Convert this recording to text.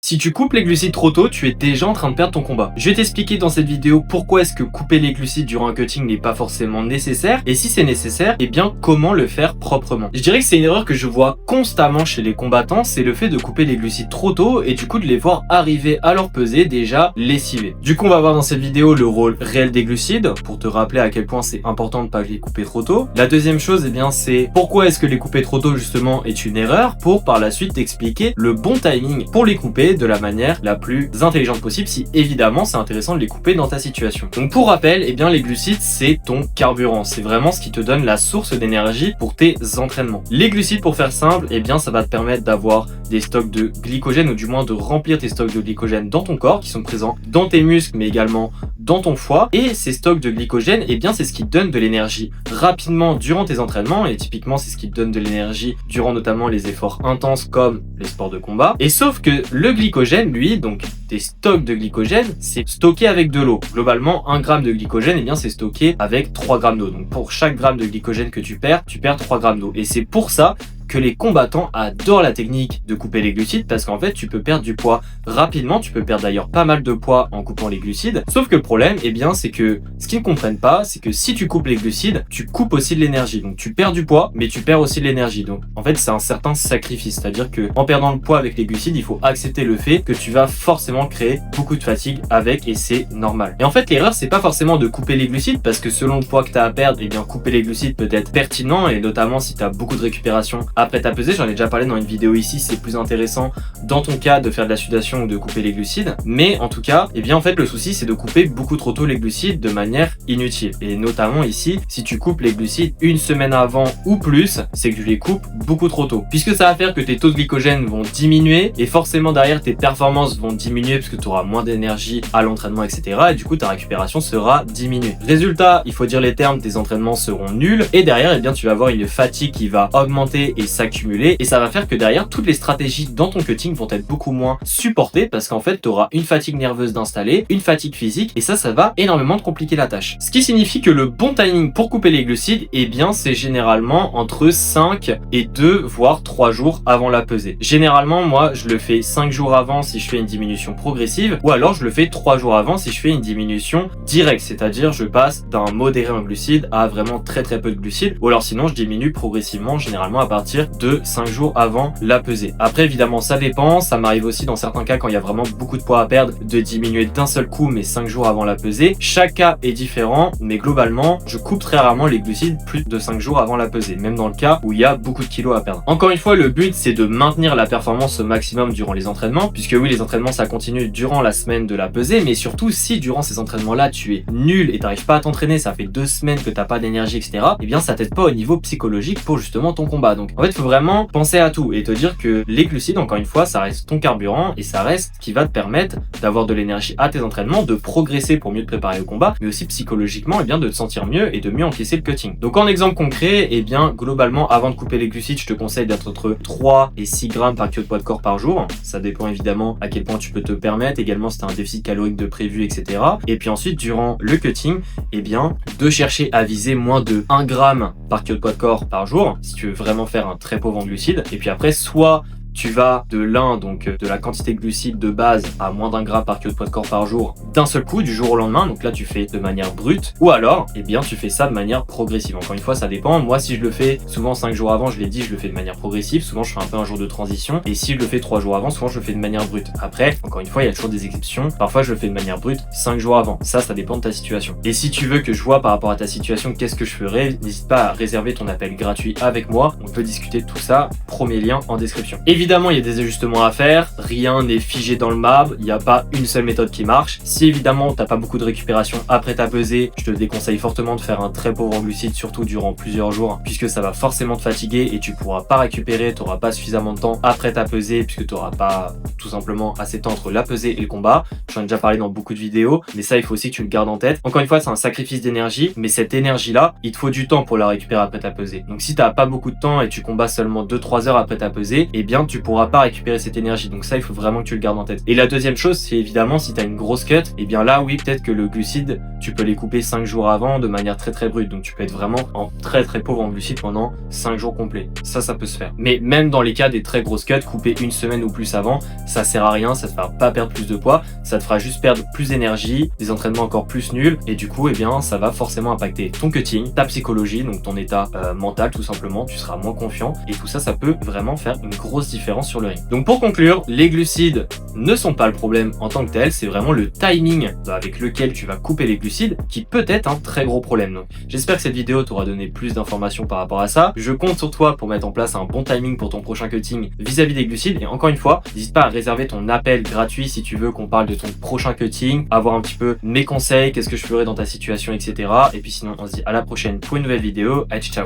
Si tu coupes les glucides trop tôt, tu es déjà en train de perdre ton combat. Je vais t'expliquer dans cette vidéo pourquoi est-ce que couper les glucides durant un cutting n'est pas forcément nécessaire, et si c'est nécessaire, eh bien comment le faire proprement. Je dirais que c'est une erreur que je vois constamment chez les combattants, c'est le fait de couper les glucides trop tôt et du coup de les voir arriver à leur pesée déjà lessivés. Du coup on va voir dans cette vidéo le rôle réel des glucides, pour te rappeler à quel point c'est important de ne pas les couper trop tôt. La deuxième chose, eh bien c'est pourquoi est-ce que les couper trop tôt justement est une erreur, pour par la suite t'expliquer le bon timing pour les couper de la manière la plus intelligente possible, si évidemment c'est intéressant de les couper dans ta situation. Donc pour rappel, eh bien les glucides c'est ton carburant, c'est vraiment ce qui te donne la source d'énergie pour tes entraînements. Les glucides, pour faire simple, eh bien ça va te permettre d'avoir des stocks de glycogène, ou du moins de remplir tes stocks de glycogène dans ton corps, qui sont présents dans tes muscles mais également dans ton foie. Et ces stocks de glycogène, eh bien c'est ce qui te donne de l'énergie rapidement durant tes entraînements, et typiquement c'est ce qui te donne de l'énergie durant notamment les efforts intenses comme les sports de combat. Et sauf que le glycogène, lui, donc tes stocks de glycogène, c'est stocké avec de l'eau. Globalement, 1 gramme de glycogène, eh bien c'est stocké avec 3 grammes d'eau. Donc pour chaque gramme de glycogène que tu perds 3 grammes d'eau. Et c'est pour ça que les combattants adorent la technique de couper les glucides, parce qu'en fait tu peux perdre du poids rapidement, tu peux perdre d'ailleurs pas mal de poids en coupant les glucides. Sauf que le problème, eh bien c'est que ce qu'ils ne comprennent pas, c'est que si tu coupes les glucides, tu coupes aussi de l'énergie. Donc tu perds du poids, mais tu perds aussi de l'énergie. Donc en fait c'est un certain sacrifice, c'est-à-dire que en perdant le poids avec les glucides, il faut accepter le fait que tu vas forcément créer beaucoup de fatigue avec, et c'est normal. Et en fait l'erreur, c'est pas forcément de couper les glucides, parce que selon le poids que tu as à perdre, eh bien couper les glucides peut être pertinent, et notamment si tu as beaucoup de récupération après ta pesée. J'en ai déjà parlé dans une vidéo ici, c'est plus intéressant dans ton cas de faire de la sudation ou de couper les glucides. Mais en tout cas, eh bien en fait le souci c'est de couper beaucoup trop tôt les glucides de manière inutile. Et notamment ici, si tu coupes les glucides une semaine avant ou plus, c'est que tu les coupes beaucoup trop tôt. Puisque ça va faire que tes taux de glycogène vont diminuer, et forcément derrière tes performances vont diminuer parce que tu auras moins d'énergie à l'entraînement, etc. Et du coup ta récupération sera diminuée. Résultat, il faut dire les termes, tes entraînements seront nuls, et derrière, eh bien tu vas avoir une fatigue qui va augmenter et s'accumuler. Et ça va faire que derrière, toutes les stratégies dans ton cutting vont être beaucoup moins supportées, parce qu'en fait tu auras une fatigue nerveuse d'installer, une fatigue physique, et ça va énormément te compliquer la tâche. Ce qui signifie que le bon timing pour couper les glucides, eh bien c'est généralement entre 5 et 2 voire 3 jours avant la pesée. Généralement moi je le fais 5 jours avant si je fais une diminution progressive, ou alors je le fais 3 jours avant si je fais une diminution directe, c'est-à-dire je passe d'un modéré en glucides à vraiment très peu de glucides, ou alors sinon je diminue progressivement, généralement à partir de 5 jours avant la pesée. Après évidemment ça dépend, ça m'arrive aussi dans certains cas quand il y a vraiment beaucoup de poids à perdre de diminuer d'un seul coup, mais 5 jours avant la pesée. Chaque cas est différent, mais globalement je coupe très rarement les glucides plus de 5 jours avant la pesée, même dans le cas où il y a beaucoup de kilos à perdre. Encore une fois, le but c'est de maintenir la performance au maximum durant les entraînements, puisque oui, les entraînements ça continue durant la semaine de la pesée, mais surtout si durant ces entraînements là tu es nul et t'arrives pas à t'entraîner, ça fait 2 semaines que t'as pas d'énergie, etc., et bien ça t'aide pas au niveau psychologique pour justement ton combat. Donc en fait il faut vraiment penser à tout et te dire que les glucides, encore une fois, ça reste ton carburant, et ça reste ce qui va te permettre d'avoir de l'énergie à tes entraînements, de progresser pour mieux te préparer au combat, mais aussi psychologiquement, et bien de te sentir mieux et de mieux encaisser le cutting. Donc en exemple concret, et bien globalement avant de couper les glucides, je te conseille d'être entre 3 et 6 grammes par kilo de poids de corps par jour. Ça dépend évidemment à quel point tu peux te permettre, également si tu as un déficit calorique de prévu, etc. Et puis ensuite durant le cutting, et bien de chercher à viser moins de 1 gramme par kilo de poids de corps par jour si tu veux vraiment faire un très pauvre en glucides. Et puis après, soit tu vas de l'un, donc de la quantité de glucides de base, à moins d'1 gramme par kilo de poids de corps par jour d'un seul coup, du jour au lendemain. Donc là tu fais de manière brute, ou alors eh bien tu fais ça de manière progressive. Encore une fois ça dépend. Moi si je le fais souvent 5 jours avant, je l'ai dit, je le fais de manière progressive. Souvent je fais un peu un jour de transition, et si je le fais 3 jours avant, souvent je le fais de manière brute. Après encore une fois il y a toujours des exceptions, parfois je le fais de manière brute 5 jours avant. Ça dépend de ta situation. Et si tu veux que je vois par rapport à ta situation qu'est-ce que je ferais, n'hésite pas à réserver ton appel gratuit avec moi, on peut discuter de tout ça. Premier lien en description. Évidemment il y a des ajustements à faire, rien n'est figé dans le marbre, il n'y a pas une seule méthode qui marche. Si évidemment t'as pas beaucoup de récupération après ta pesée, je te déconseille fortement de faire un très pauvre en glucides, surtout durant plusieurs jours, puisque ça va forcément te fatiguer et tu pourras pas récupérer, tu n'auras pas suffisamment de temps après ta pesée, puisque tu n'auras pas tout simplement assez de temps entre la pesée et le combat. J'en ai déjà parlé dans beaucoup de vidéos, mais ça il faut aussi que tu le gardes en tête. Encore une fois c'est un sacrifice d'énergie, mais cette énergie là, il te faut du temps pour la récupérer après ta pesée. Donc si t'as pas beaucoup de temps et tu combats seulement 2-3 heures après ta pesée, eh bien tu tu pourras pas récupérer cette énergie. Donc ça, il faut vraiment que tu le gardes en tête. Et la deuxième chose, c'est évidemment si tu as une grosse cut, et bien là, oui, peut-être que le glucide, tu peux les couper 5 jours avant de manière très brute. Donc tu peux être vraiment en très pauvre en glucides pendant 5 jours complets. Ça peut se faire. Mais même dans les cas des très grosses cuts, couper une semaine ou plus avant, ça sert à rien, ça te fera pas perdre plus de poids, ça te fera juste perdre plus d'énergie, des entraînements encore plus nuls, et du coup, eh bien, ça va forcément impacter ton cutting, ta psychologie, donc ton état mental tout simplement, tu seras moins confiant, et tout ça, ça peut vraiment faire une grosse différence sur le ring. Donc pour conclure, les glucides ne sont pas le problème en tant que tel, c'est vraiment le timing avec lequel tu vas couper les glucides qui peut être un très gros problème. Donc j'espère que cette vidéo t'aura donné plus d'informations par rapport à ça. Je compte sur toi pour mettre en place un bon timing pour ton prochain cutting vis-à-vis des glucides, et encore une fois, n'hésite pas à réserver ton appel gratuit si tu veux qu'on parle de ton prochain cutting, avoir un petit peu mes conseils, qu'est-ce que je ferais dans ta situation, etc. Et puis sinon, on se dit à la prochaine pour une nouvelle vidéo. Allez, ciao!